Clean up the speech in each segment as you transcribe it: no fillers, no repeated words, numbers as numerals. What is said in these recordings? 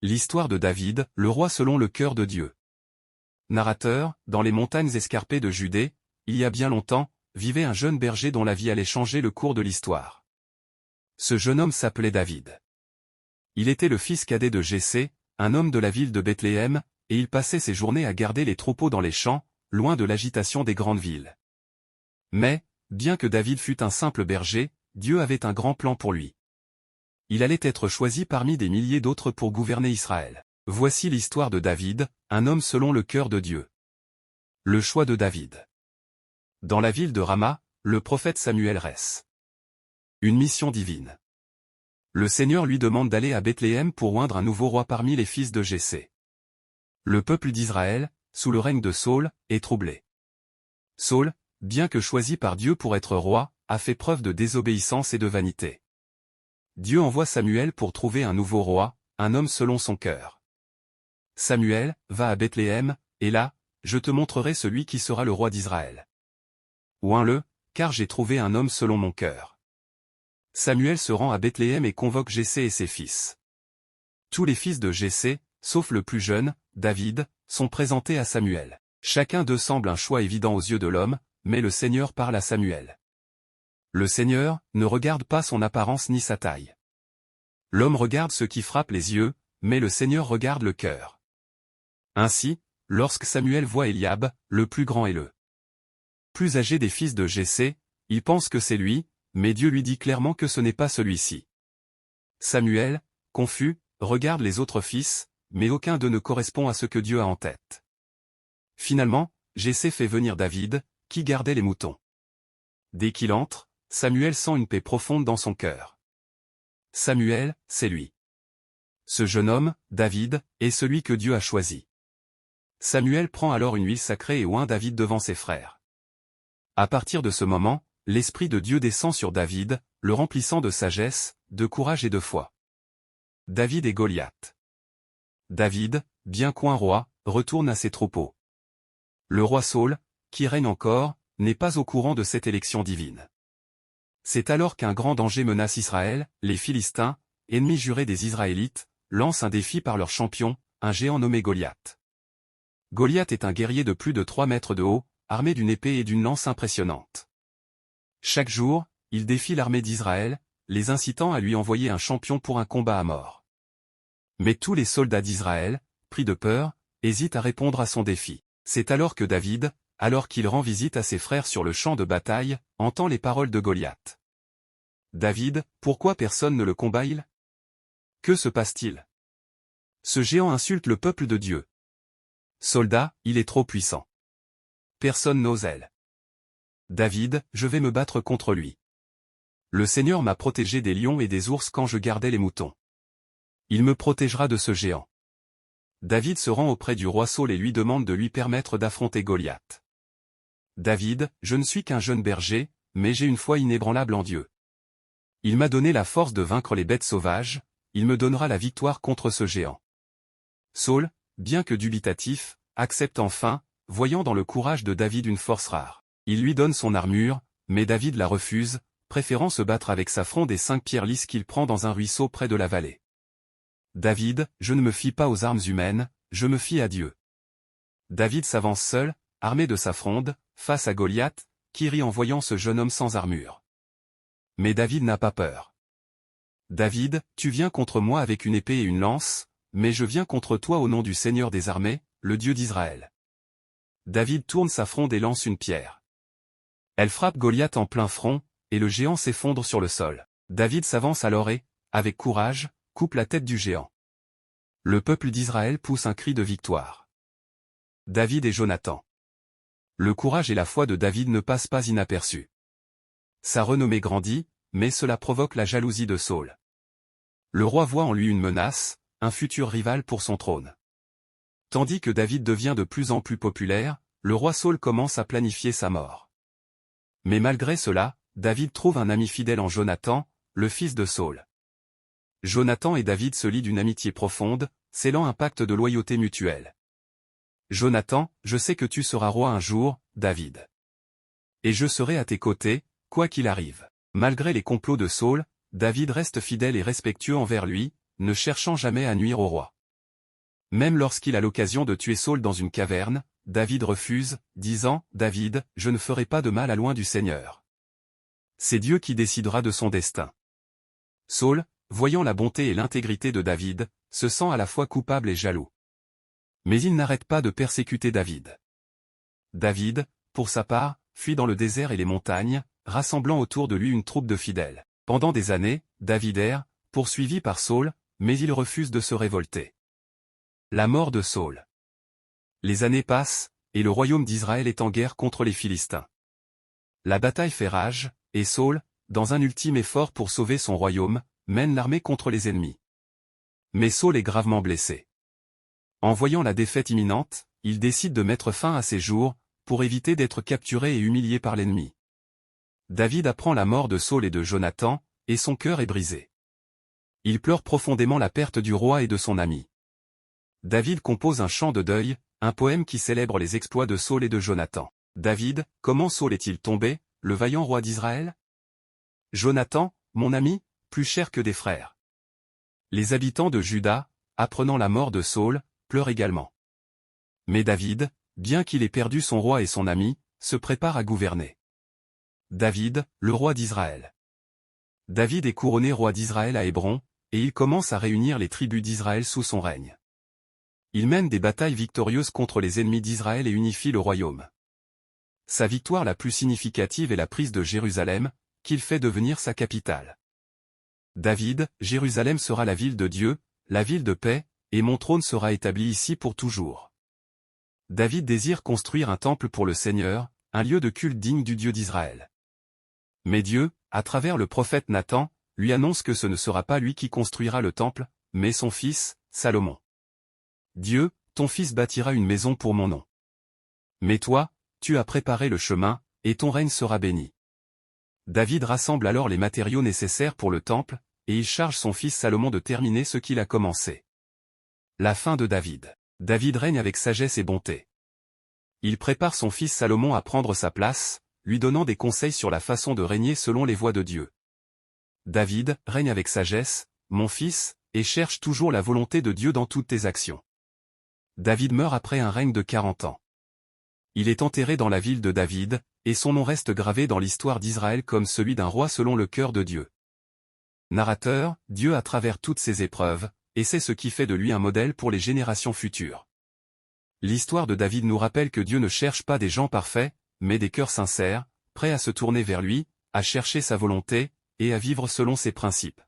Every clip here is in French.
L'histoire de David, le roi selon le cœur de Dieu. Narrateur, dans les montagnes escarpées de Judée, il y a bien longtemps, vivait un jeune berger dont la vie allait changer le cours de l'histoire. Ce jeune homme s'appelait David. Il était le fils cadet de Jessé, un homme de la ville de Bethléem, et il passait ses journées à garder les troupeaux dans les champs, loin de l'agitation des grandes villes. Mais, bien que David fût un simple berger, Dieu avait un grand plan pour lui. Il allait être choisi parmi des milliers d'autres pour gouverner Israël. Voici l'histoire de David, un homme selon le cœur de Dieu. Le choix de David. Dans la ville de Rama, le prophète Samuel reste. Une mission divine. Le Seigneur lui demande d'aller à Bethléem pour oindre un nouveau roi parmi les fils de Jessé. Le peuple d'Israël, sous le règne de Saül, est troublé. Saül, bien que choisi par Dieu pour être roi, a fait preuve de désobéissance et de vanité. Dieu envoie Samuel pour trouver un nouveau roi, un homme selon son cœur. Samuel, va à Bethléem, et là, je te montrerai celui qui sera le roi d'Israël. Oins-le, car j'ai trouvé un homme selon mon cœur. Samuel se rend à Bethléem et convoque Jessé et ses fils. Tous les fils de Jessé, sauf le plus jeune, David, sont présentés à Samuel. Chacun d'eux semble un choix évident aux yeux de l'homme, mais le Seigneur parle à Samuel. Le Seigneur ne regarde pas son apparence ni sa taille. L'homme regarde ce qui frappe les yeux, mais le Seigneur regarde le cœur. Ainsi, lorsque Samuel voit Eliab, le plus grand et le plus âgé des fils de Jessé, il pense que c'est lui, mais Dieu lui dit clairement que ce n'est pas celui-ci. Samuel, confus, regarde les autres fils, mais aucun d'eux ne correspond à ce que Dieu a en tête. Finalement, Jessé fait venir David, qui gardait les moutons. Dès qu'il entre, Samuel sent une paix profonde dans son cœur. Samuel, c'est lui. Ce jeune homme, David, est celui que Dieu a choisi. Samuel prend alors une huile sacrée et oint David devant ses frères. À partir de ce moment, l'Esprit de Dieu descend sur David, le remplissant de sagesse, de courage et de foi. David et Goliath. David, bien qu'un roi, retourne à ses troupeaux. Le roi Saül, qui règne encore, n'est pas au courant de cette élection divine. C'est alors qu'un grand danger menace Israël, les Philistins, ennemis jurés des Israélites, lancent un défi par leur champion, un géant nommé Goliath. Goliath est un guerrier de plus de 3 mètres de haut, armé d'une épée et d'une lance impressionnantes. Chaque jour, il défie l'armée d'Israël, les incitant à lui envoyer un champion pour un combat à mort. Mais tous les soldats d'Israël, pris de peur, hésitent à répondre à son défi. C'est alors que David, alors qu'il rend visite à ses frères sur le champ de bataille, entend les paroles de Goliath. David, pourquoi personne ne le combat-il? Que se passe-t-il? Ce géant insulte le peuple de Dieu. Soldat, il est trop puissant. Personne n'ose elle. David, je vais me battre contre lui. Le Seigneur m'a protégé des lions et des ours quand je gardais les moutons. Il me protégera de ce géant. David se rend auprès du roi Saül et lui demande de lui permettre d'affronter Goliath. David, je ne suis qu'un jeune berger, mais j'ai une foi inébranlable en Dieu. Il m'a donné la force de vaincre les bêtes sauvages, il me donnera la victoire contre ce géant. Saül, bien que dubitatif, accepte enfin, voyant dans le courage de David une force rare. Il lui donne son armure, mais David la refuse, préférant se battre avec sa fronde et 5 pierres lisses qu'il prend dans un ruisseau près de la vallée. David, je ne me fie pas aux armes humaines, je me fie à Dieu. David s'avance seul, armé de sa fronde, face à Goliath, qui rit en voyant ce jeune homme sans armure. Mais David n'a pas peur. David, tu viens contre moi avec une épée et une lance, mais je viens contre toi au nom du Seigneur des armées, le Dieu d'Israël. David tourne sa fronde et lance une pierre. Elle frappe Goliath en plein front, et le géant s'effondre sur le sol. David s'avance alors et, avec courage, coupe la tête du géant. Le peuple d'Israël pousse un cri de victoire. David et Jonathan. Le courage et la foi de David ne passent pas inaperçus. Sa renommée grandit, mais cela provoque la jalousie de Saül. Le roi voit en lui une menace, un futur rival pour son trône. Tandis que David devient de plus en plus populaire, le roi Saül commence à planifier sa mort. Mais malgré cela, David trouve un ami fidèle en Jonathan, le fils de Saül. Jonathan et David se lient d'une amitié profonde, scellant un pacte de loyauté mutuelle. Jonathan, je sais que tu seras roi un jour, David. Et je serai à tes côtés, quoi qu'il arrive. Malgré les complots de Saül, David reste fidèle et respectueux envers lui, ne cherchant jamais à nuire au roi. Même lorsqu'il a l'occasion de tuer Saul dans une caverne, David refuse, disant « David, je ne ferai pas de mal à loin du Seigneur. C'est Dieu qui décidera de son destin. » Saul, voyant la bonté et l'intégrité de David, se sent à la fois coupable et jaloux. Mais il n'arrête pas de persécuter David. David, pour sa part, fuit dans le désert et les montagnes, rassemblant autour de lui une troupe de fidèles. Pendant des années, David erre, poursuivi par Saul, mais il refuse de se révolter. La mort de Saul. Les années passent, et le royaume d'Israël est en guerre contre les Philistins. La bataille fait rage, et Saul, dans un ultime effort pour sauver son royaume, mène l'armée contre les ennemis. Mais Saul est gravement blessé. En voyant la défaite imminente, il décide de mettre fin à ses jours, pour éviter d'être capturé et humilié par l'ennemi. David apprend la mort de Saul et de Jonathan, et son cœur est brisé. Il pleure profondément la perte du roi et de son ami. David compose un chant de deuil, un poème qui célèbre les exploits de Saul et de Jonathan. David, comment Saul est-il tombé, le vaillant roi d'Israël? Jonathan, mon ami, plus cher que des frères. Les habitants de Juda, apprenant la mort de Saul, pleurent également. Mais David, bien qu'il ait perdu son roi et son ami, se prépare à gouverner. David, le roi d'Israël. David est couronné roi d'Israël à Hébron, et il commence à réunir les tribus d'Israël sous son règne. Il mène des batailles victorieuses contre les ennemis d'Israël et unifie le royaume. Sa victoire la plus significative est la prise de Jérusalem, qu'il fait devenir sa capitale. David, Jérusalem sera la ville de Dieu, la ville de paix, et mon trône sera établi ici pour toujours. David désire construire un temple pour le Seigneur, un lieu de culte digne du Dieu d'Israël. Mais Dieu, à travers le prophète Nathan, lui annonce que ce ne sera pas lui qui construira le temple, mais son fils, Salomon. Dieu, ton fils bâtira une maison pour mon nom. Mais toi, tu as préparé le chemin, et ton règne sera béni. David rassemble alors les matériaux nécessaires pour le temple, et il charge son fils Salomon de terminer ce qu'il a commencé. La fin de David. David règne avec sagesse et bonté. Il prépare son fils Salomon à prendre sa place, lui donnant des conseils sur la façon de régner selon les voies de Dieu. David règne avec sagesse, mon fils, et cherche toujours la volonté de Dieu dans toutes tes actions. David meurt après un règne de 40 ans. Il est enterré dans la ville de David, et son nom reste gravé dans l'histoire d'Israël comme celui d'un roi selon le cœur de Dieu. Narrateur, Dieu à travers toutes ses épreuves, et c'est ce qui fait de lui un modèle pour les générations futures. L'histoire de David nous rappelle que Dieu ne cherche pas des gens parfaits, mais des cœurs sincères, prêts à se tourner vers lui, à chercher sa volonté, et à vivre selon ses principes.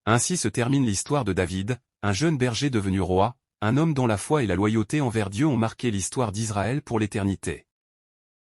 Ainsi se termine l'histoire de David, un jeune berger devenu roi, un homme dont la foi et la loyauté envers Dieu ont marqué l'histoire d'Israël pour l'éternité.